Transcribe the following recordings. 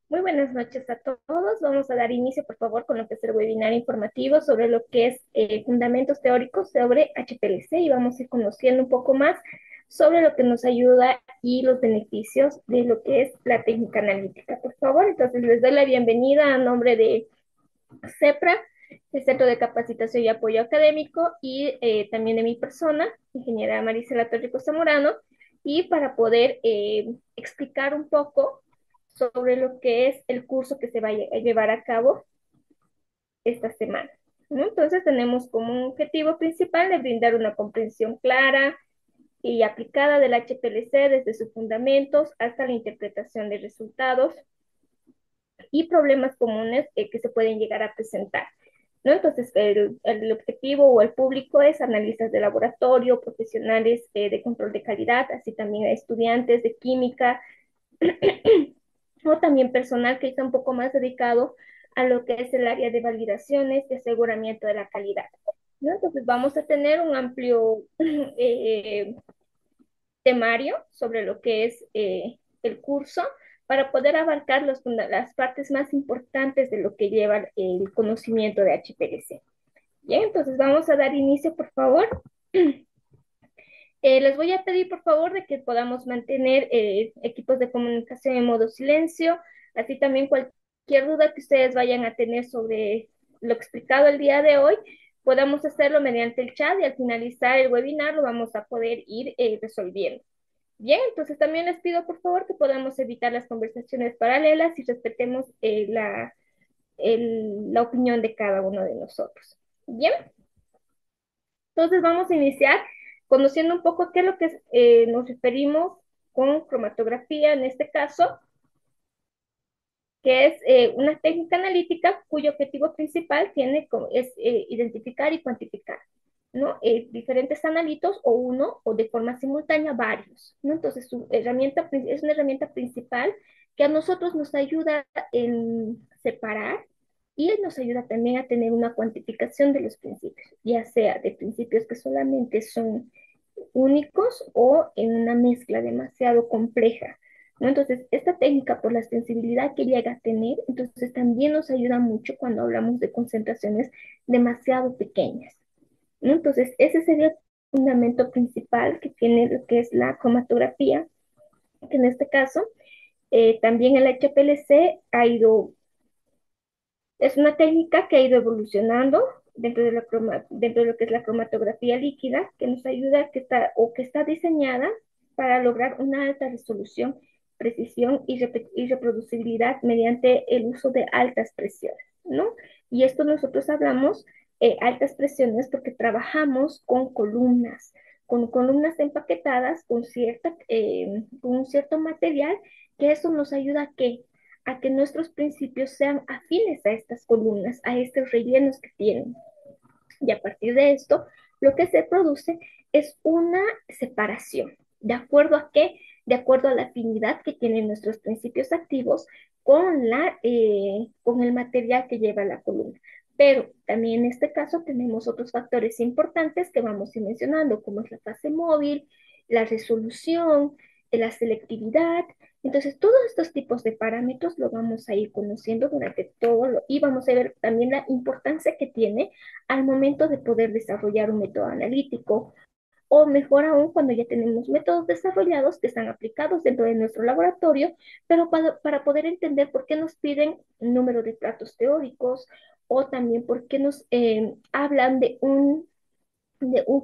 Muy buenas noches a todos. Vamos a dar inicio, por favor, con lo que es el webinar informativo sobre lo que es fundamentos teóricos sobre HPLC y vamos a ir conociendo un poco más sobre lo que nos ayuda y los beneficios de lo que es la técnica analítica. Por favor, entonces les doy la bienvenida a nombre de CEPRA, el Centro de Capacitación y Apoyo Académico, y también de mi persona, ingeniera Marisela Torrico Zamorano, y para poder explicar un poco sobre lo que es el curso que se va a llevar a cabo esta semana, ¿no? Entonces tenemos como un objetivo principal de brindar una comprensión clara y aplicada del HPLC desde sus fundamentos hasta la interpretación de resultados y problemas comunes que se pueden llegar a presentar, ¿no? Entonces, el objetivo o el público es analistas de laboratorio, profesionales de control de calidad, así también a estudiantes de química o también personal que está un poco más dedicado a lo que es el área de validaciones y aseguramiento de la calidad, ¿no? Entonces, vamos a tener un amplio temario sobre lo que es el curso para poder abarcar las partes más importantes de lo que lleva el conocimiento de HPLC. Bien, entonces vamos a dar inicio, por favor. Les voy a pedir, por favor, de que podamos mantener equipos de comunicación en modo silencio, así también cualquier duda que ustedes vayan a tener sobre lo explicado el día de hoy, podamos hacerlo mediante el chat y al finalizar el webinar lo vamos a poder ir resolviendo. Bien, entonces también les pido por favor que podamos evitar las conversaciones paralelas y respetemos la opinión de cada uno de nosotros. Bien, entonces vamos a iniciar conociendo un poco qué es lo que nos referimos con cromatografía en este caso, que es una técnica analítica cuyo objetivo principal es identificar y cuantificar, ¿no? Diferentes analitos o uno o de forma simultánea varios, ¿no? Entonces es una herramienta principal que a nosotros nos ayuda en separar y nos ayuda también a tener una cuantificación de los principios, ya sea de principios que solamente son únicos o en una mezcla demasiado compleja, ¿no? Entonces, esta técnica, por la sensibilidad que llega a tener, entonces también nos ayuda mucho cuando hablamos de concentraciones demasiado pequeñas, ¿no? Entonces, ese sería el fundamento principal que tiene lo que es la cromatografía, que en este caso también el HPLC es una técnica que ha ido evolucionando dentro de lo que es la cromatografía líquida, que nos ayuda que está diseñada para lograr una alta resolución, precisión y reproducibilidad mediante el uso de altas presiones, ¿no? Y esto nosotros hablamos altas presiones porque trabajamos con columnas empaquetadas con un cierto material, que eso nos ayuda a que nuestros principios sean afines a estas columnas, a estos rellenos que tienen. Y a partir de esto, lo que se produce es una separación. ¿De acuerdo a qué? De acuerdo a la afinidad que tienen nuestros principios activos con el material que lleva la columna. Pero también en este caso tenemos otros factores importantes que vamos a ir mencionando, como es la fase móvil, la resolución, la selectividad. Entonces, todos estos tipos de parámetros lo vamos a ir conociendo durante y vamos a ver también la importancia que tiene al momento de poder desarrollar un método analítico, o mejor aún cuando ya tenemos métodos desarrollados que están aplicados dentro de nuestro laboratorio, pero para poder entender por qué nos piden un número de platos teóricos o también por qué nos hablan de un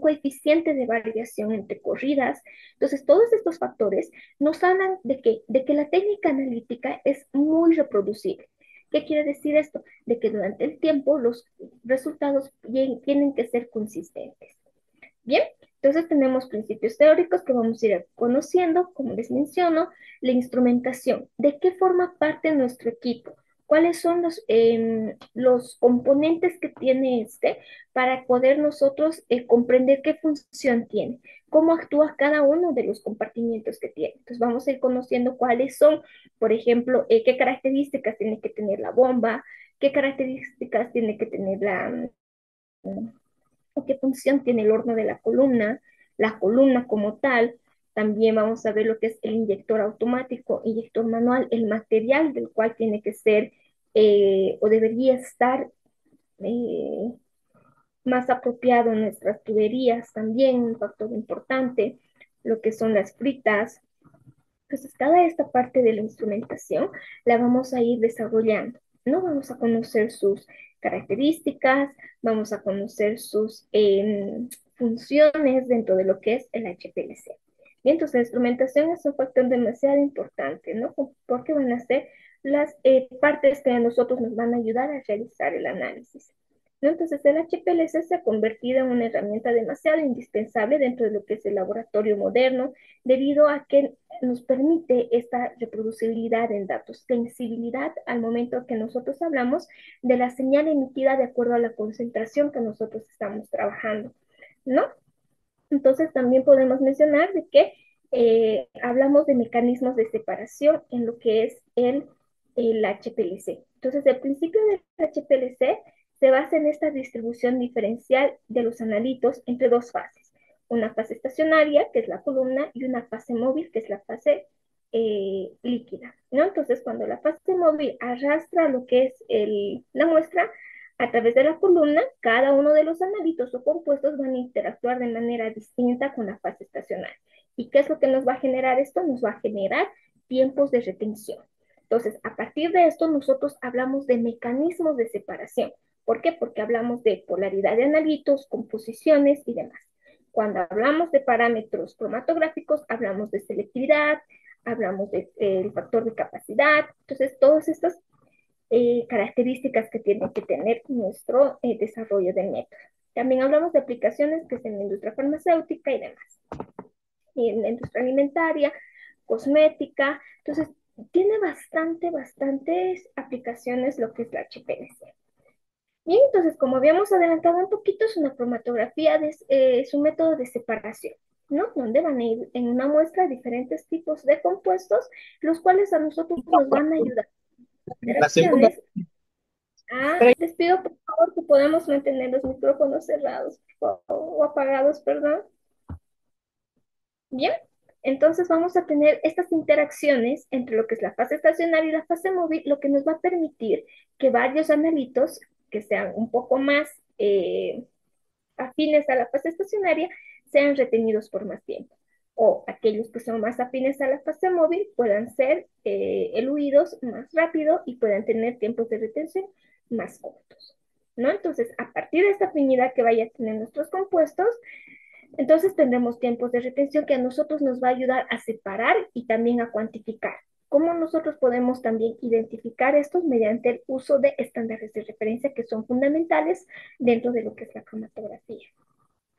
coeficiente de variación entre corridas. Entonces, todos estos factores nos hablan de que la técnica analítica es muy reproducible. ¿Qué quiere decir esto? De que durante el tiempo los resultados tienen que ser consistentes. Bien, entonces tenemos principios teóricos que vamos a ir conociendo, como les menciono, la instrumentación, de qué forma parte nuestro equipo, cuáles son los componentes que tiene este para poder nosotros comprender qué función tiene, cómo actúa cada uno de los compartimientos que tiene. Entonces vamos a ir conociendo cuáles son, por ejemplo, qué características tiene que tener la bomba, qué características tiene que tener o qué función tiene el horno de la columna como tal, También vamos a ver lo que es el inyector automático, inyector manual, el material del cual tiene que ser o debería estar eh, más apropiado en nuestras tuberías, también un factor importante, lo que son las fritas. Entonces, cada esta parte de la instrumentación la vamos a ir desarrollando, ¿no? Vamos a conocer sus características, vamos a conocer sus funciones dentro de lo que es el HPLC. Y entonces, la instrumentación es un factor demasiado importante, ¿no? Porque van a ser las partes que a nosotros nos van a ayudar a realizar el análisis. ¿No? Entonces, el HPLC se ha convertido en una herramienta demasiado indispensable dentro de lo que es el laboratorio moderno, debido a que nos permite esta reproducibilidad en datos, sensibilidad al momento que nosotros hablamos de la señal emitida de acuerdo a la concentración que nosotros estamos trabajando, ¿no? Entonces también podemos mencionar de que hablamos de mecanismos de separación en lo que es el HPLC. Entonces el principio del HPLC se basa en esta distribución diferencial de los analitos entre dos fases. Una fase estacionaria, que es la columna, y una fase móvil, que es la fase líquida, ¿no? Entonces, cuando la fase móvil arrastra lo que es la muestra, a través de la columna, cada uno de los analitos o compuestos van a interactuar de manera distinta con la fase estacionaria. ¿Y qué es lo que nos va a generar esto? Nos va a generar tiempos de retención. Entonces, a partir de esto, nosotros hablamos de mecanismos de separación. ¿Por qué? Porque hablamos de polaridad de analitos, composiciones y demás. Cuando hablamos de parámetros cromatográficos, hablamos de selectividad, hablamos del factor de capacidad. Entonces, todas estas características que tiene que tener nuestro desarrollo del método. También hablamos de aplicaciones que es en la industria farmacéutica y demás, y en la industria alimentaria, cosmética. Entonces, tiene bastantes aplicaciones lo que es la HPLC. Bien, entonces, como habíamos adelantado un poquito, es una cromatografía, es un método de separación, ¿no? Donde van a ir en una muestra diferentes tipos de compuestos, los cuales a nosotros nos van a ayudar a La segunda, interacciones. Les pido por favor que podamos mantener los micrófonos cerrados o apagados, perdón. Bien, entonces vamos a tener estas interacciones entre lo que es la fase estacionaria y la fase móvil, lo que nos va a permitir que varios analitos que sean un poco más afines a la fase estacionaria sean retenidos por más tiempo. O aquellos que son más afines a la fase móvil puedan ser eluidos más rápido y puedan tener tiempos de retención más cortos, ¿no? Entonces, a partir de esta afinidad que vaya a tener nuestros compuestos, entonces tendremos tiempos de retención que a nosotros nos va a ayudar a separar y también a cuantificar. ¿Cómo nosotros podemos también identificar estos mediante el uso de estándares de referencia que son fundamentales dentro de lo que es la cromatografía?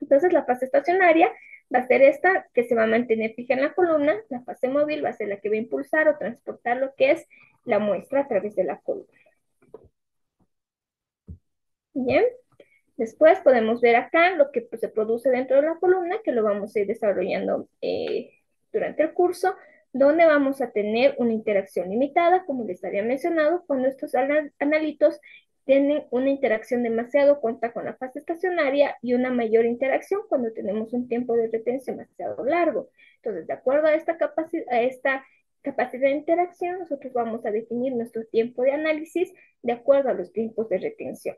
Entonces, la fase estacionaria va a ser esta que se va a mantener fija en la columna. La fase móvil va a ser la que va a impulsar o transportar lo que es la muestra a través de la columna. Bien, después podemos ver acá lo que pues, se produce dentro de la columna, que lo vamos a ir desarrollando durante el curso, donde vamos a tener una interacción limitada, como les había mencionado, cuando estos analitos tienen una interacción demasiado corta con la fase estacionaria y una mayor interacción cuando tenemos un tiempo de retención demasiado largo. Entonces, de acuerdo a esta capacidad de interacción, nosotros vamos a definir nuestro tiempo de análisis de acuerdo a los tiempos de retención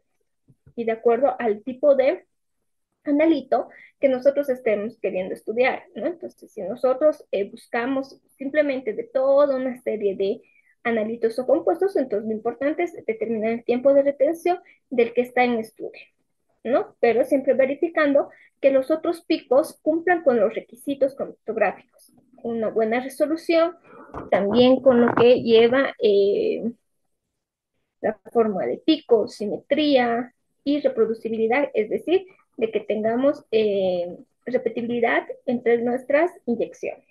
y de acuerdo al tipo de analito que nosotros estemos queriendo estudiar, ¿no? Entonces, si nosotros buscamos simplemente de toda una serie de analitos o compuestos, entonces lo importante es determinar el tiempo de retención del que está en estudio, ¿no? Pero siempre verificando que los otros picos cumplan con los requisitos cromatográficos, una buena resolución, también con lo que lleva la forma de pico, simetría y reproducibilidad, es decir, de que tengamos repetibilidad entre nuestras inyecciones,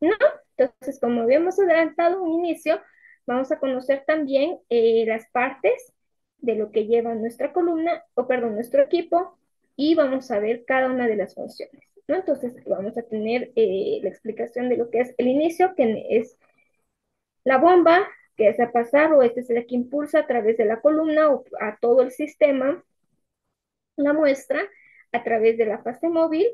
¿no? Entonces, como habíamos adelantado un inicio, vamos a conocer también las partes de lo que lleva nuestra columna, o perdón, nuestro equipo, y vamos a ver cada una de las funciones, ¿no? Entonces, vamos a tener la explicación de lo que es el inicio, que es la bomba, que es a pasar, o este es el que impulsa a través de la columna o a todo el sistema, la muestra a través de la fase móvil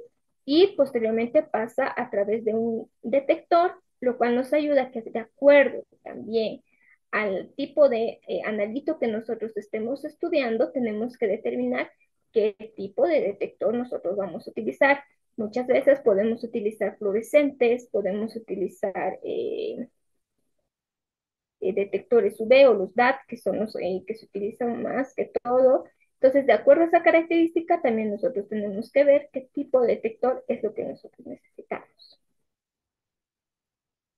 y posteriormente pasa a través de un detector, lo cual nos ayuda a que de acuerdo también al tipo de analito que nosotros estemos estudiando, tenemos que determinar qué tipo de detector nosotros vamos a utilizar. Muchas veces podemos utilizar fluorescentes, podemos utilizar detectores UV o los DAT, que son los que se utilizan más que todo. Entonces, de acuerdo a esa característica, también nosotros tenemos que ver qué tipo de detector es lo que nosotros necesitamos.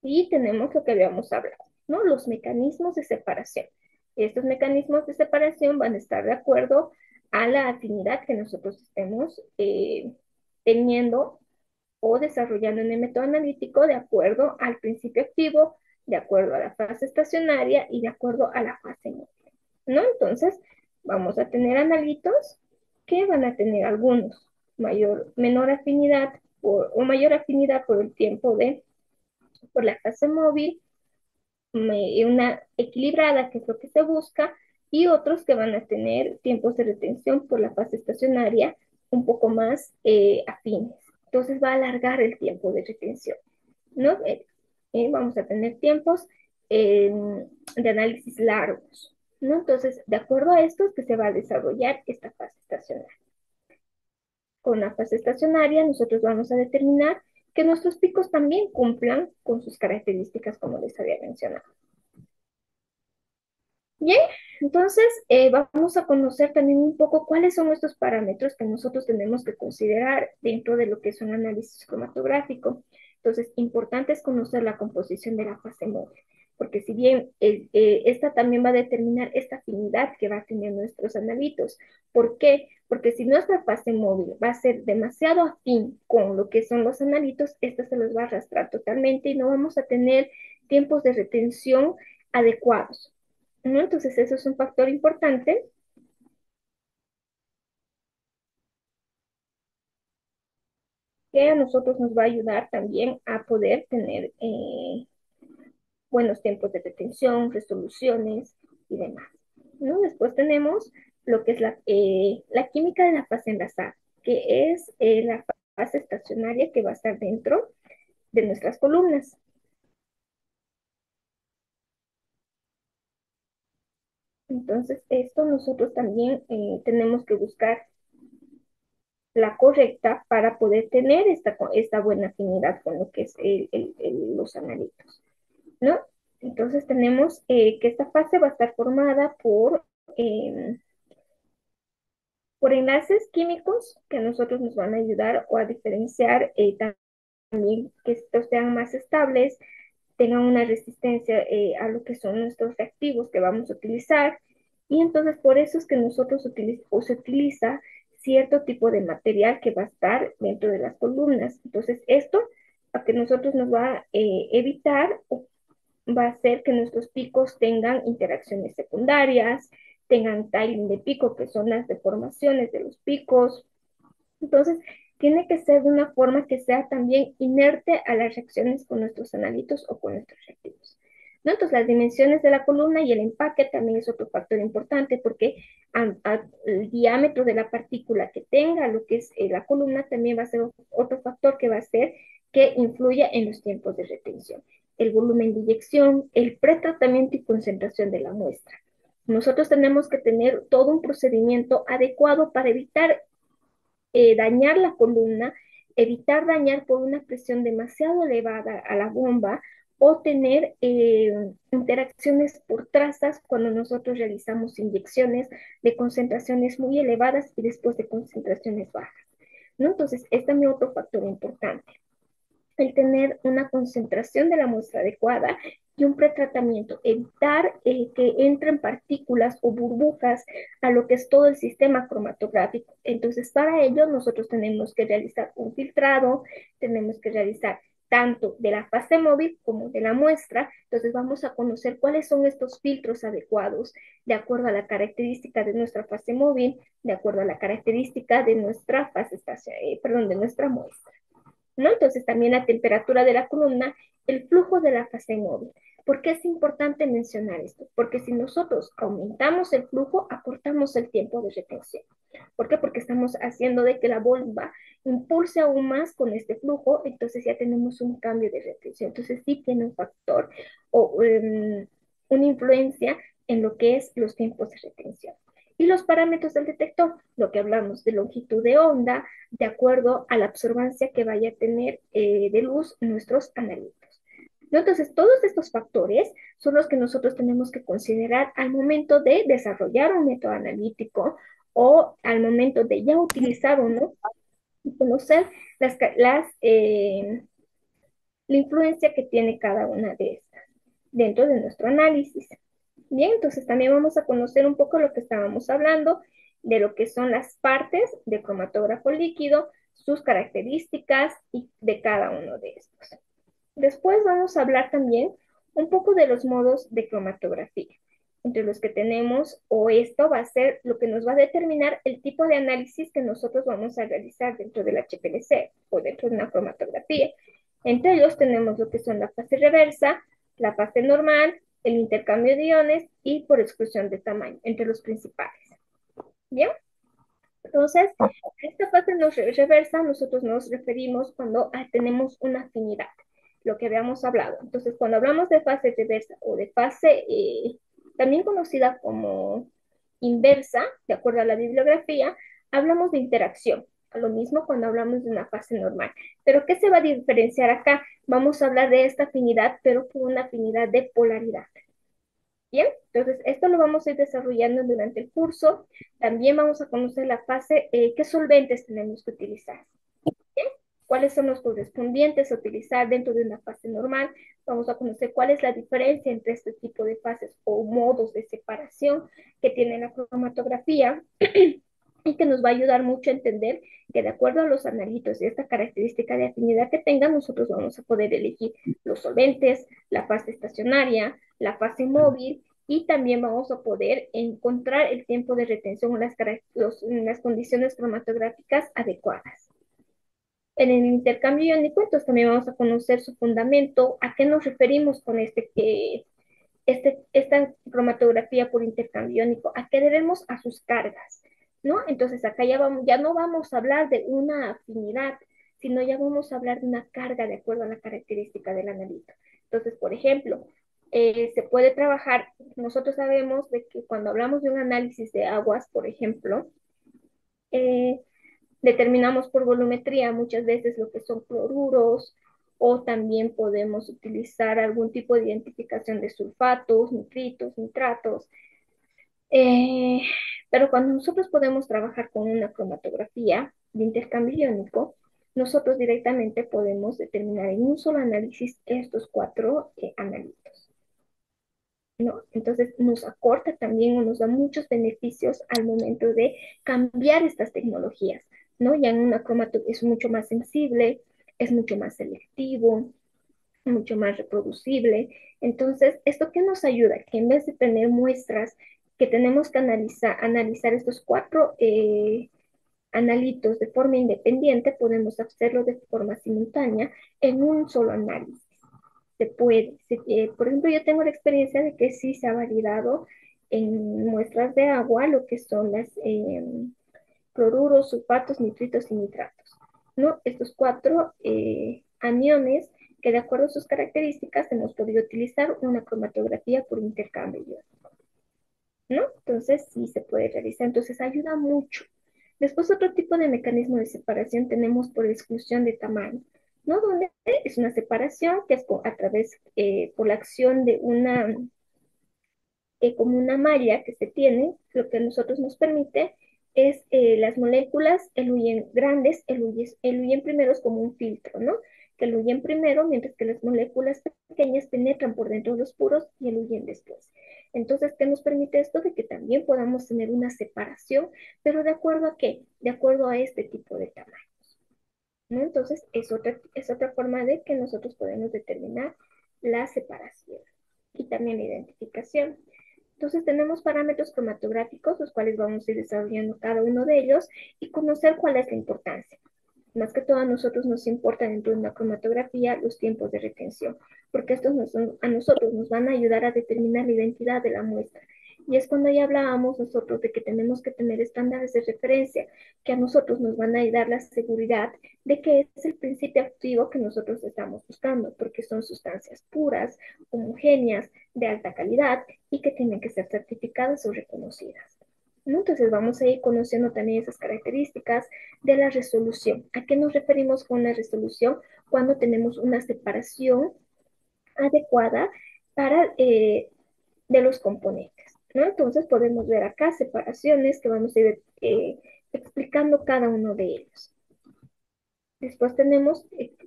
Y tenemos lo que habíamos hablado, ¿no? Los mecanismos de separación. Estos mecanismos de separación van a estar de acuerdo a la afinidad que nosotros estemos teniendo o desarrollando en el método analítico de acuerdo al principio activo, de acuerdo a la fase estacionaria y de acuerdo a la fase móvil, ¿no? Entonces, vamos a tener analitos que van a tener algunos menor afinidad o mayor afinidad por el tiempo por la fase móvil, una equilibrada, que es lo que se busca, y otros que van a tener tiempos de retención por la fase estacionaria un poco más afines. Entonces va a alargar el tiempo de retención, ¿no? Vamos a tener tiempos eh, de análisis largos, ¿no? Entonces, de acuerdo a esto es que se va a desarrollar esta fase estacionaria. Con la fase estacionaria, nosotros vamos a determinar que nuestros picos también cumplan con sus características, como les había mencionado. Bien, entonces vamos a conocer también un poco cuáles son estos parámetros que nosotros tenemos que considerar dentro de lo que es un análisis cromatográfico. Entonces, importante es conocer la composición de la fase móvil, porque si bien esta también va a determinar esta afinidad que va a tener nuestros analitos. ¿Por qué? Porque si nuestra fase móvil va a ser demasiado afín con lo que son los analitos, esta se los va a arrastrar totalmente y no vamos a tener tiempos de retención adecuados, ¿no? Entonces, eso es un factor importante que a nosotros nos va a ayudar también a poder tener buenos tiempos de retención, resoluciones y demás, ¿no? Después tenemos lo que es la química de la fase enlazada, que es la fase estacionaria que va a estar dentro de nuestras columnas. Entonces, esto nosotros también tenemos que buscar la correcta para poder tener esta buena afinidad con lo que es los analitos, ¿no? Entonces tenemos que esta fase va a estar formada eh, por enlaces químicos que a nosotros nos van a ayudar o a diferenciar también que estos sean más estables, tengan una resistencia a lo que son nuestros reactivos que vamos a utilizar. Y entonces por eso es que nosotros se utiliza cierto tipo de material que va a estar dentro de las columnas. Entonces esto a que nosotros nos va a evitar va a hacer que nuestros picos tengan interacciones secundarias, tengan tiling de pico, que son las deformaciones de los picos. Entonces, tiene que ser de una forma que sea también inerte a las reacciones con nuestros analitos o con nuestros reactivos, ¿no? Entonces, las dimensiones de la columna y el empaque también es otro factor importante porque el diámetro de la partícula que tenga lo que es la columna también va a ser otro factor que va a hacer que influya en los tiempos de retención. El volumen de inyección, el pretratamiento y concentración de la muestra. Nosotros tenemos que tener todo un procedimiento adecuado para evitar dañar la columna, evitar dañar por una presión demasiado elevada a la bomba o tener interacciones por trazas cuando nosotros realizamos inyecciones de concentraciones muy elevadas y después de concentraciones bajas, ¿no? Entonces, es también otro factor importante el tener una concentración de la muestra adecuada y un pretratamiento, evitar que entren partículas o burbujas a lo que es todo el sistema cromatográfico. Entonces, para ello, nosotros tenemos que realizar un filtrado, tenemos que realizar tanto de la fase móvil como de la muestra. Entonces, vamos a conocer cuáles son estos filtros adecuados de acuerdo a la característica de nuestra fase móvil, de acuerdo a la característica de nuestra de nuestra muestra, ¿no? Entonces también la temperatura de la columna, el flujo de la fase móvil, ¿Por qué es importante mencionar esto? Porque si nosotros aumentamos el flujo, acortamos el tiempo de retención. ¿Por qué? Porque estamos haciendo de que la bomba impulse aún más con este flujo, entonces ya tenemos un cambio de retención. Entonces sí tiene un factor o una influencia en lo que es los tiempos de retención. Y los parámetros del detector, lo que hablamos de longitud de onda, de acuerdo a la absorbancia que vaya a tener de luz nuestros analitos. ¿No? Entonces, todos estos factores son los que nosotros tenemos que considerar al momento de desarrollar un método analítico o al momento de ya utilizar uno y conocer la influencia que tiene cada una de estas dentro de nuestro análisis. Bien, entonces también vamos a conocer un poco lo que estábamos hablando de lo que son las partes de cromatógrafo líquido, sus características y de cada uno de estos. Después vamos a hablar también un poco de los modos de cromatografía, entre los que tenemos, o esto va a ser lo que nos va a determinar el tipo de análisis que nosotros vamos a realizar dentro del HPLC o dentro de una cromatografía. Entre ellos tenemos lo que son la fase reversa, la fase normal, el intercambio de iones y por exclusión de tamaño, entre los principales. ¿Bien? Entonces, esta fase reversa nosotros nos referimos cuando tenemos una afinidad, lo que habíamos hablado. Entonces, cuando hablamos de fase reversa o de fase también conocida como inversa, de acuerdo a la bibliografía, hablamos de interacción. A lo mismo cuando hablamos de una fase normal. Pero ¿qué se va a diferenciar acá? Vamos a hablar de esta afinidad, pero por una afinidad de polaridad. Bien, entonces esto lo vamos a ir desarrollando durante el curso. También vamos a conocer la fase, qué solventes tenemos que utilizar. Bien, cuáles son los correspondientes a utilizar dentro de una fase normal. Vamos a conocer cuál es la diferencia entre este tipo de fases o modos de separación que tiene la cromatografía y que nos va a ayudar mucho a entender que de acuerdo a los analitos y esta característica de afinidad que tengan, nosotros vamos a poder elegir los solventes, la fase estacionaria, la fase móvil y también vamos a poder encontrar el tiempo de retención en las condiciones cromatográficas adecuadas. En el intercambio iónico, entonces también vamos a conocer su fundamento, a qué nos referimos con esta cromatografía por intercambio iónico, a qué debemos a sus cargas, ¿no? Entonces acá ya no vamos a hablar de una afinidad, sino ya vamos a hablar de una carga de acuerdo a la característica del analito. Entonces, por ejemplo, se puede trabajar, nosotros sabemos de que cuando hablamos de un análisis de aguas, por ejemplo, eh, determinamos por volumetría muchas veces lo que son cloruros o también podemos utilizar algún tipo de identificación de sulfatos, nitritos, nitratos. Eh, pero cuando nosotros podemos trabajar con una cromatografía de intercambio iónico, nosotros directamente podemos determinar en un solo análisis estos cuatro analitos, ¿no? Entonces nos acorta también o nos da muchos beneficios al momento de cambiar estas tecnologías, ¿no? Ya en una cromatografía es mucho más sensible, es mucho más selectivo, mucho más reproducible. Entonces, ¿esto qué nos ayuda? Que en vez de tener muestras que tenemos que analizar estos cuatro analitos de forma independiente, podemos hacerlo de forma simultánea en un solo análisis. Se puede. Por ejemplo, yo tengo la experiencia de que sí se ha validado en muestras de agua lo que son las cloruros, sulfatos, nitritos y nitratos, ¿no? Estos cuatro aniones que de acuerdo a sus características hemos podido utilizar una cromatografía por intercambio, ¿no? Entonces sí se puede realizar, entonces ayuda mucho. Después otro tipo de mecanismo de separación tenemos por exclusión de tamaño, ¿no? Donde es una separación que es a través, por la acción de como una malla que se tiene, lo que a nosotros nos permite es las moléculas eluyen grandes, eluyen primero es como un filtro, ¿no? Que eluyen primero, mientras que las moléculas pequeñas penetran por dentro de los puros y eluyen después. Entonces, ¿qué nos permite esto? De que también podamos tener una separación, pero ¿de acuerdo a qué? De acuerdo a este tipo de tamaños, ¿no? Entonces, es otra forma de que nosotros podemos determinar la separación y también la identificación. Entonces tenemos parámetros cromatográficos, los cuales vamos a ir desarrollando cada uno de ellos y conocer cuál es la importancia. Más que todo a nosotros nos importa dentro de una cromatografía los tiempos de retención, porque estos a nosotros nos van a ayudar a determinar la identidad de la muestra. Y es cuando ya hablábamos nosotros de que tenemos que tener estándares de referencia que a nosotros nos van a dar la seguridad de que es el principio activo que nosotros estamos buscando, porque son sustancias puras, homogéneas, de alta calidad y que tienen que ser certificadas o reconocidas, ¿no? Entonces vamos a ir conociendo también esas características de la resolución. ¿A qué nos referimos con la resolución? Cuando tenemos una separación adecuada para, de los componentes, ¿no? Entonces podemos ver acá separaciones que vamos a ir explicando cada uno de ellos. Después tenemos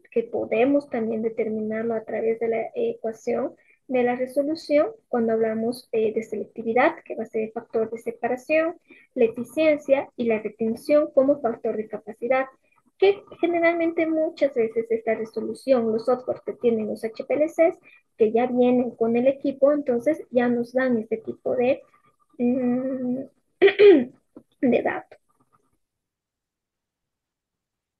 que podemos también determinarlo a través de la ecuación de la resolución cuando hablamos de selectividad, que va a ser el factor de separación, la eficiencia y la retención como factor de capacidad, que generalmente muchas veces esta resolución, los softwares que tienen los HPLCs, que ya vienen con el equipo, entonces ya nos dan este tipo mm, de datos.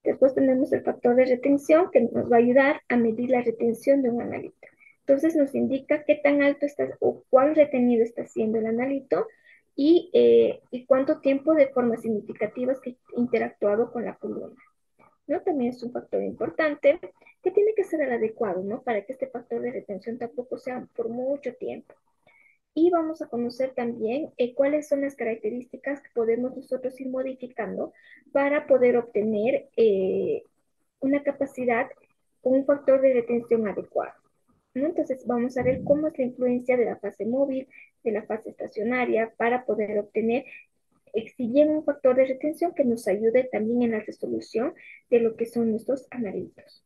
Después tenemos el factor de retención que nos va a ayudar a medir la retención de un analito. Entonces nos indica qué tan alto está o cuán retenido está siendo el analito y cuánto tiempo de forma significativa es que ha interactuado con la columna, ¿no? También es un factor importante que tiene que ser el adecuado, ¿no? Para que este factor de retención tampoco sea por mucho tiempo. Y vamos a conocer también cuáles son las características que podemos nosotros ir modificando para poder obtener una capacidad con un factor de retención adecuado, ¿no? Entonces vamos a ver cómo es la influencia de la fase móvil, de la fase estacionaria, para poder obtener, si bien un factor de retención que nos ayude también en la resolución de lo que son nuestros analitos.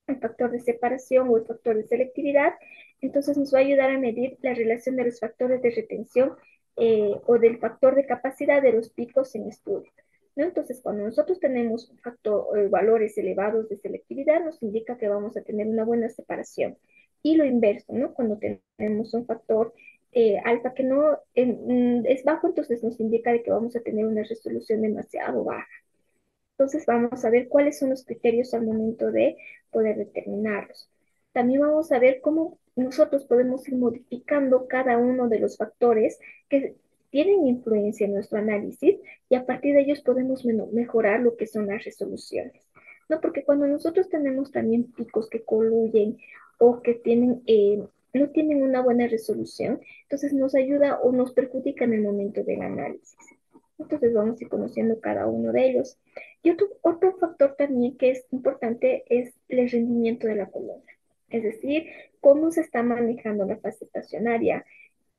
El factor de separación o el factor de selectividad, entonces nos va a ayudar a medir la relación de los factores de retención o del factor de capacidad de los picos en estudio, ¿no? Entonces, cuando nosotros tenemos un factor, valores elevados de selectividad, nos indica que vamos a tener una buena separación. Y lo inverso, ¿no? Cuando tenemos un factor alfa que no es bajo, entonces nos indica de que vamos a tener una resolución demasiado baja. Entonces vamos a ver cuáles son los criterios al momento de poder determinarlos. También vamos a ver cómo nosotros podemos ir modificando cada uno de los factores que tienen influencia en nuestro análisis y a partir de ellos podemos mejorar lo que son las resoluciones, ¿no? Porque cuando nosotros tenemos también picos que coluyen o que no tienen una buena resolución, entonces nos ayuda o nos perjudica en el momento del análisis. Entonces vamos a ir conociendo cada uno de ellos. Y otro factor también que es importante es el rendimiento de la columna, es decir, cómo se está manejando la fase estacionaria,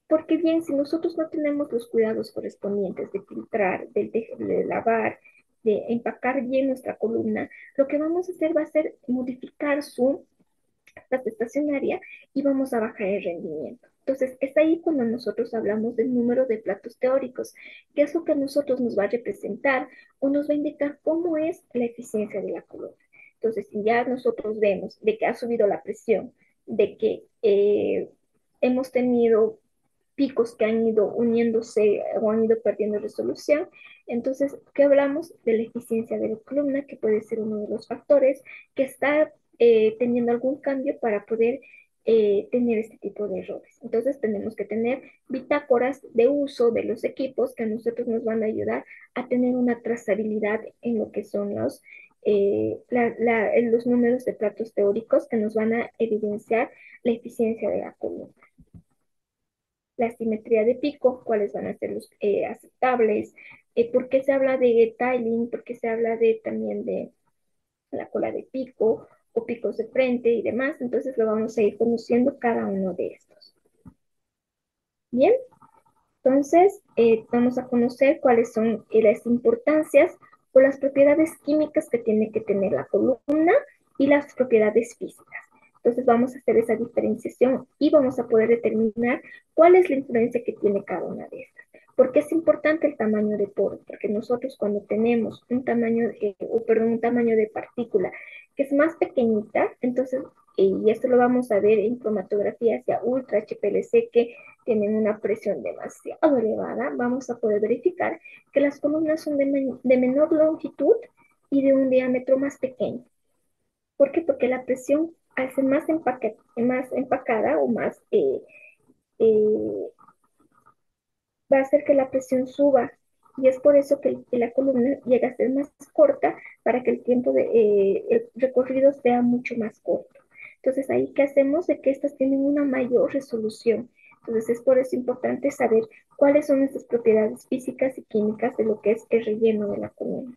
porque bien, si nosotros no tenemos los cuidados correspondientes de filtrar, de lavar, de empacar bien nuestra columna, lo que vamos a hacer va a ser modificar su fase estacionaria y vamos a bajar el rendimiento. Entonces, es ahí cuando nosotros hablamos del número de platos teóricos, que es lo que a nosotros nos va a representar o nos va a indicar cómo es la eficiencia de la columna. Entonces, si ya nosotros vemos de que ha subido la presión, de que hemos tenido picos que han ido uniéndose o han ido perdiendo resolución. Entonces, ¿qué hablamos? De la eficiencia de la columna, que puede ser uno de los factores que está teniendo algún cambio para poder tener este tipo de errores. Entonces, tenemos que tener bitácoras de uso de los equipos que a nosotros nos van a ayudar a tener una trazabilidad en lo que son los números de platos teóricos que nos van a evidenciar la eficiencia de la columna. La simetría de pico, cuáles van a ser los aceptables, por qué se habla de tiling, por qué se habla también de la cola de pico o picos de frente y demás. Entonces lo vamos a ir conociendo cada uno de estos. Bien, entonces vamos a conocer cuáles son las importancias o las propiedades químicas que tiene que tener la columna y las propiedades físicas. Entonces vamos a hacer esa diferenciación y vamos a poder determinar cuál es la influencia que tiene cada una de estas. ¿Por qué es importante el tamaño de poro? Porque nosotros cuando tenemos un tamaño de partícula que es más pequeñita, entonces, y esto lo vamos a ver en cromatografía hacia ultra HPLC, que tienen una presión demasiado elevada, vamos a poder verificar que las columnas son de menor longitud y de un diámetro más pequeño. ¿Por qué? Porque la presión, al ser más empacada o más, eh, va a hacer que la presión suba. Y es por eso que la columna llega a ser más corta para que el tiempo de el recorrido sea mucho más corto. Entonces, ahí, ¿qué hacemos? De que estas tienen una mayor resolución. Entonces, es por eso importante saber cuáles son estas propiedades físicas y químicas de lo que es el relleno de la columna.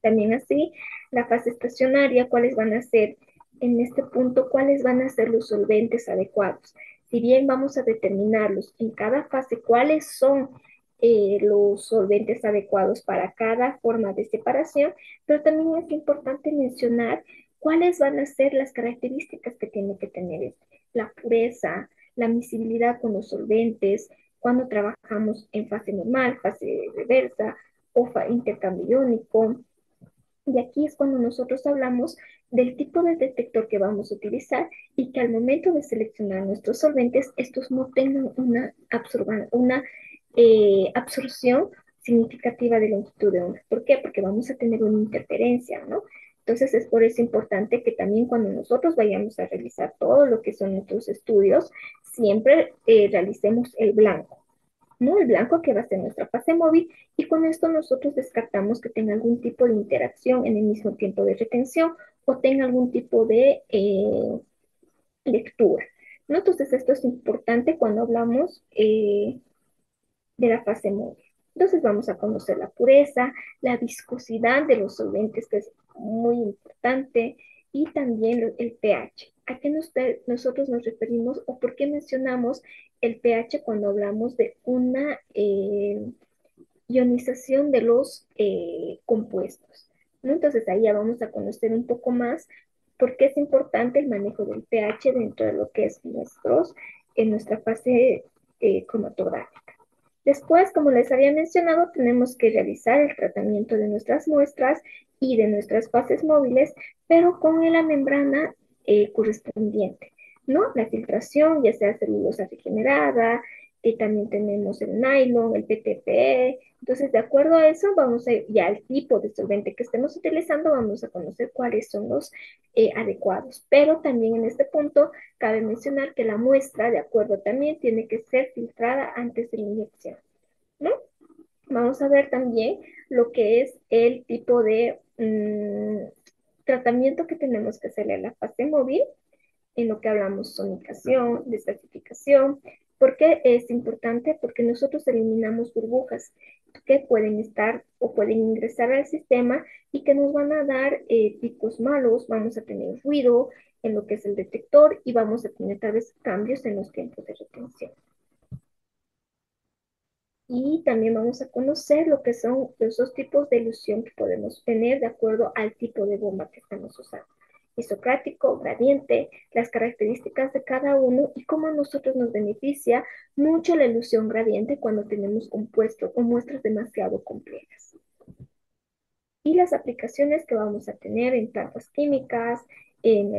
También así, la fase estacionaria, cuáles van a ser, en este punto, cuáles van a ser los solventes adecuados. Si bien vamos a determinarlos en cada fase, cuáles son los solventes adecuados para cada forma de separación, pero también es importante mencionar cuáles van a ser las características que tiene que tener la pureza, la miscibilidad con los solventes, cuando trabajamos en fase normal, fase reversa o intercambio iónico. Y aquí es cuando nosotros hablamos del tipo de detector que vamos a utilizar y que al momento de seleccionar nuestros solventes, estos no tengan una absorción significativa de longitud de onda. ¿Por qué? Porque vamos a tener una interferencia, ¿no? Entonces es por eso importante que también cuando nosotros vayamos a realizar todo lo que son nuestros estudios, siempre realicemos el blanco, ¿no? El blanco que va a ser nuestra fase móvil y con esto nosotros descartamos que tenga algún tipo de interacción en el mismo tiempo de retención o tenga algún tipo de lectura, ¿no? Entonces esto es importante cuando hablamos de la fase móvil. Entonces vamos a conocer la pureza, la viscosidad de los solventes, que es muy importante, y también el pH. ¿A qué nosotros nos referimos o por qué mencionamos el pH cuando hablamos de una ionización de los compuestos? ¿No? Entonces ahí ya vamos a conocer un poco más por qué es importante el manejo del pH dentro de lo que es en nuestra fase cromatográfica. Después, como les había mencionado, tenemos que realizar el tratamiento de nuestras muestras y de nuestras fases móviles, pero con la membrana correspondiente, ¿no? La filtración, ya sea celulosa regenerada, también tenemos el nylon, el PTPE. Entonces, de acuerdo a eso, vamos a, ya al tipo de solvente que estemos utilizando, vamos a conocer cuáles son los adecuados. Pero también en este punto, cabe mencionar que la muestra, de acuerdo también, tiene que ser filtrada antes de la inyección, ¿no? Vamos a ver también lo que es el tipo de tratamiento que tenemos que hacerle a la fase móvil, en lo que hablamos sonicación, desgasificación. ¿Por qué es importante? Porque nosotros eliminamos burbujas que pueden estar o pueden ingresar al sistema y que nos van a dar picos malos, vamos a tener ruido en lo que es el detector y vamos a tener tal vez cambios en los tiempos de retención. Y también vamos a conocer lo que son los dos tipos de ilusión que podemos tener de acuerdo al tipo de bomba que estamos usando. Isocrático, gradiente, las características de cada uno y cómo a nosotros nos beneficia mucho la ilusión gradiente cuando tenemos compuestos o muestras demasiado complejas. Y las aplicaciones que vamos a tener en plantas químicas, en,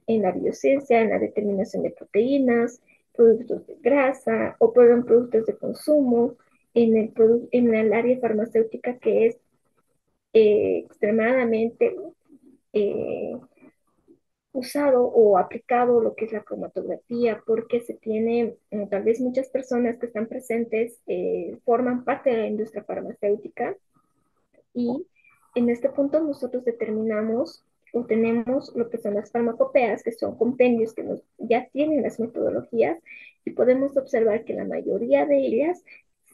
en la biociencia, en la determinación de proteínas, productos de grasa o perdón, productos de consumo, en el área farmacéutica que es extremadamente eh, usado o aplicado lo que es la cromatografía, porque se tiene, tal vez muchas personas que están presentes forman parte de la industria farmacéutica y en este punto nosotros determinamos o tenemos lo que son las farmacopeas, que son compendios que ya tienen las metodologías y podemos observar que la mayoría de ellas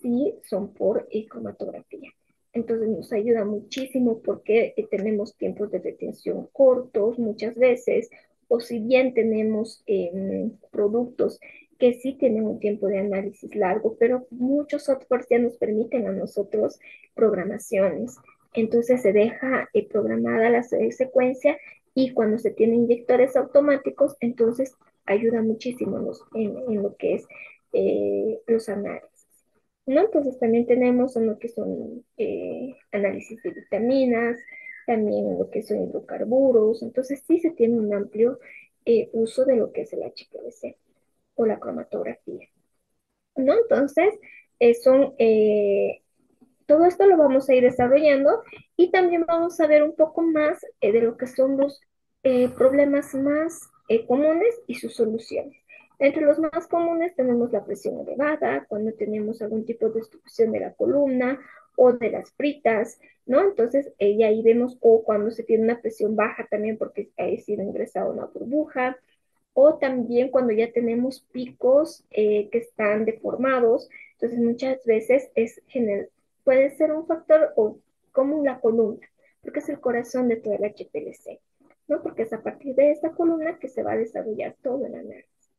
sí son por cromatografía. Entonces nos ayuda muchísimo porque tenemos tiempos de retención cortos muchas veces, o si bien tenemos productos que sí tienen un tiempo de análisis largo, pero muchos softwares ya nos permiten a nosotros programaciones. Entonces se deja programada la secuencia y cuando se tienen inyectores automáticos, entonces ayuda muchísimo en lo que es los análisis, ¿no? Entonces también tenemos en lo que son análisis de vitaminas, también en lo que son hidrocarburos, entonces sí se tiene un amplio uso de lo que es el HPLC o la cromatografía, ¿no? Entonces son Todo esto lo vamos a ir desarrollando y también vamos a ver un poco más de lo que son los problemas más comunes y sus soluciones. Entre los más comunes tenemos la presión elevada, cuando tenemos algún tipo de obstrucción de la columna o de las fritas, ¿no? Entonces, y ahí vemos, o cuando se tiene una presión baja también porque ha sido ingresada una burbuja, o también cuando ya tenemos picos que están deformados, entonces muchas veces puede ser un factor o como la columna, porque es el corazón de toda la HPLC, ¿no? Porque es a partir de esta columna que se va a desarrollar todo el análisis,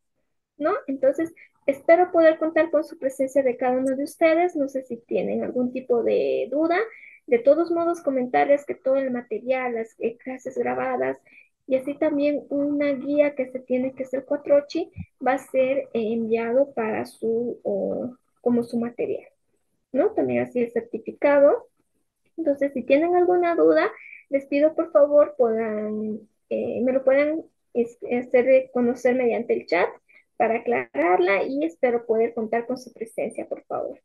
¿no? Entonces, espero poder contar con su presencia de cada uno de ustedes. No sé si tienen algún tipo de duda. De todos modos, comentarles que todo el material, las clases grabadas y así también una guía que se tiene que ser Cuatrochi va a ser enviado para como su material, ¿no? También así el certificado. Entonces, si tienen alguna duda, les pido por favor me lo puedan hacer conocer mediante el chat para aclararla y espero poder contar con su presencia, por favor.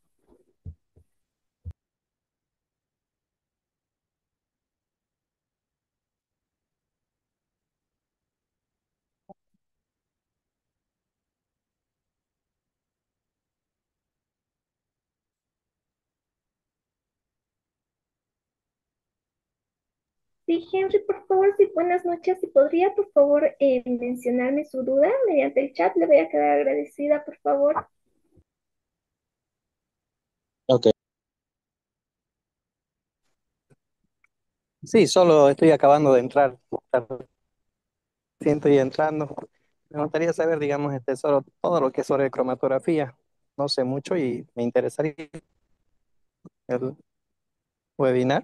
Sí, Henry, por favor, sí, buenas noches. Si podría, por favor, mencionarme su duda mediante el chat, le voy a quedar agradecida, por favor. Ok. Sí, solo estoy acabando de entrar. Siento y entrando. Me gustaría saber, digamos, solo todo lo que es sobre cromatografía. No sé mucho y me interesaría el webinar.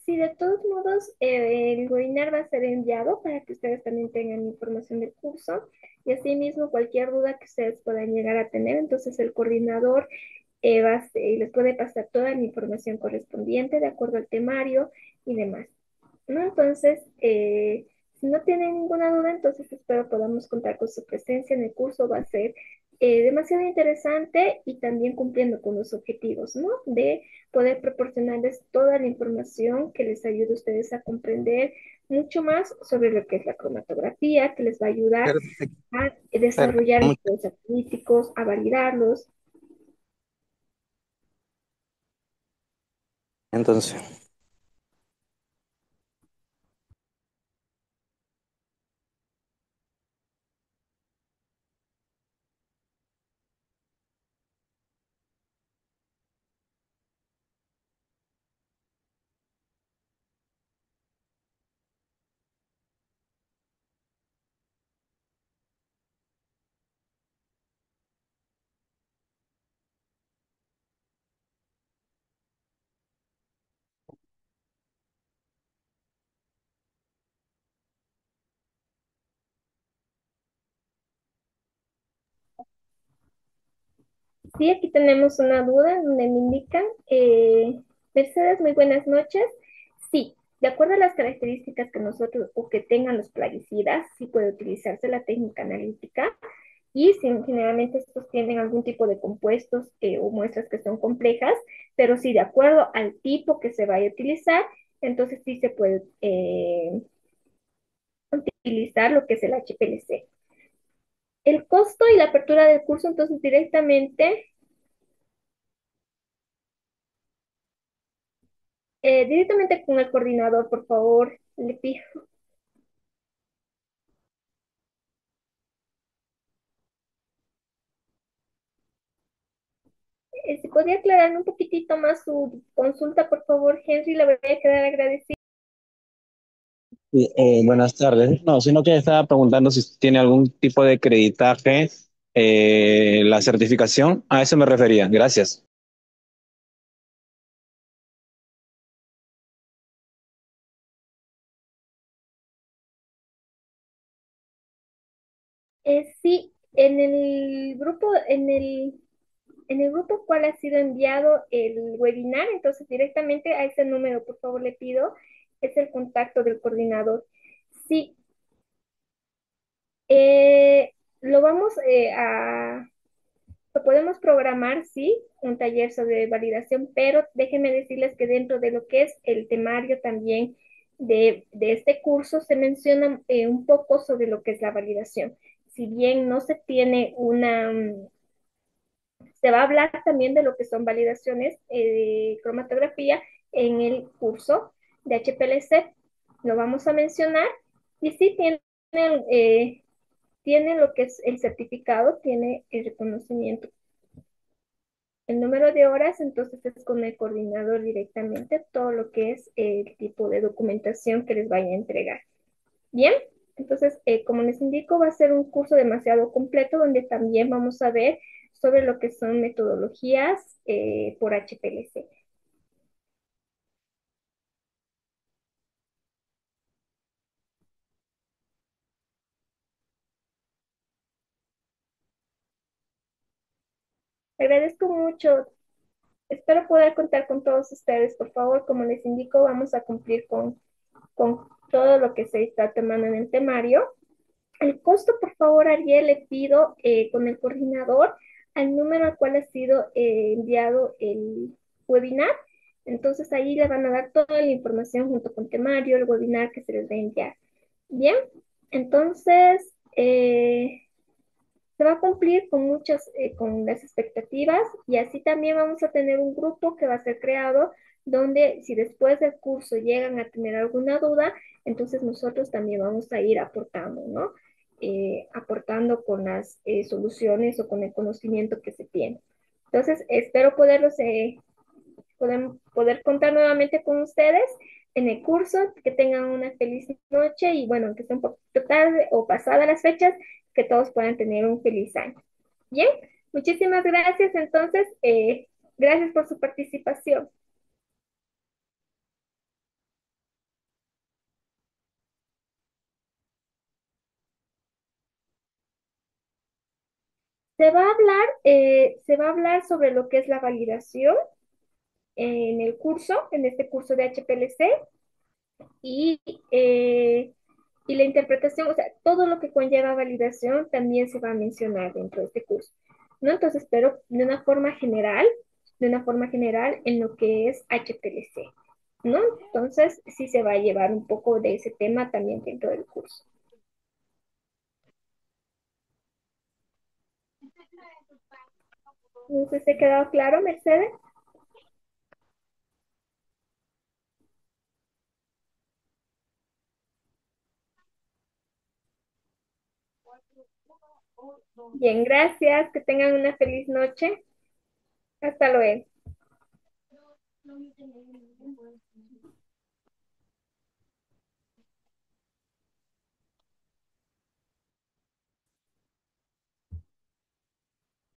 Sí, de todos modos, el webinar va a ser enviado para que ustedes también tengan información del curso y asimismo cualquier duda que ustedes puedan llegar a tener, entonces el coordinador les puede pasar toda la información correspondiente de acuerdo al temario y demás, ¿no? Entonces, si no tienen ninguna duda, entonces espero podamos contar con su presencia en el curso. Va a ser demasiado interesante y también cumpliendo con los objetivos, ¿no? De poder proporcionarles toda la información que les ayude a ustedes a comprender mucho más sobre lo que es la cromatografía, que les va a ayudar Perfecto. a Perfecto. desarrollar métodos estadísticos, a validarlos. Entonces, Sí, aquí tenemos una duda donde me indican, Mercedes, muy buenas noches. Sí, de acuerdo a las características que nosotros o que tengan los plaguicidas, sí puede utilizarse la técnica analítica y si generalmente estos tienen algún tipo de compuestos o muestras que son complejas, pero sí, de acuerdo al tipo que se vaya a utilizar, entonces sí se puede utilizar lo que es el HPLC. El costo y la apertura del curso, entonces directamente con el coordinador, por favor, le pido. Si podría aclararme un poquitito más su consulta, por favor, Henry, le voy a quedar agradecida. sí, buenas tardes. No, sino que estaba preguntando si tiene algún tipo de creditaje, la certificación. A eso me refería. Gracias. Sí, en el grupo cual ha sido enviado el webinar, entonces directamente a ese número, por favor, le pido, es el contacto del coordinador. Sí, lo vamos a Lo podemos programar, sí, un taller sobre validación, pero déjenme decirles que dentro de lo que es el temario también de este curso se menciona un poco sobre lo que es la validación. Si bien no se tiene se va a hablar también de lo que son validaciones de cromatografía en el curso de HPLC. Lo vamos a mencionar y sí eh, tiene lo que es el certificado, tiene el reconocimiento. El número de horas, entonces es con el coordinador directamente todo lo que es el tipo de documentación que les vaya a entregar. Bien, entonces, como les indico, va a ser un curso demasiado completo donde también vamos a ver sobre lo que son metodologías por HPLC. Agradezco mucho, espero poder contar con todos ustedes. Por favor, como les indico, vamos a cumplir con todo lo que se está tomando en el temario. El costo, por favor, Ariel, le pido con el coordinador al número al cual ha sido enviado el webinar. Entonces ahí le van a dar toda la información junto con temario, el webinar que se les va a enviar. Bien, entonces se va a cumplir con con las expectativas y así también vamos a tener un grupo que va a ser creado donde si después del curso llegan a tener alguna duda, entonces nosotros también vamos a ir aportando, ¿no? Aportando con las soluciones o con el conocimiento que se tiene. Entonces, espero poder contar nuevamente con ustedes en el curso, que tengan una feliz noche y bueno, que esté un poquito tarde o pasada las fechas, que todos puedan tener un feliz año. Bien, muchísimas gracias. Entonces, gracias por su participación. Se va a hablar sobre lo que es la validación en el curso, en este curso de HPLC, y, eh, y la interpretación, o sea, todo lo que conlleva validación también se va a mencionar dentro de este curso, ¿no? Entonces, pero de una forma general en lo que es HPLC, ¿no? Entonces, sí se va a llevar un poco de ese tema también dentro del curso. ¿No sé si ha quedado claro, Mercedes? Bien, gracias, que tengan una feliz noche. Hasta luego.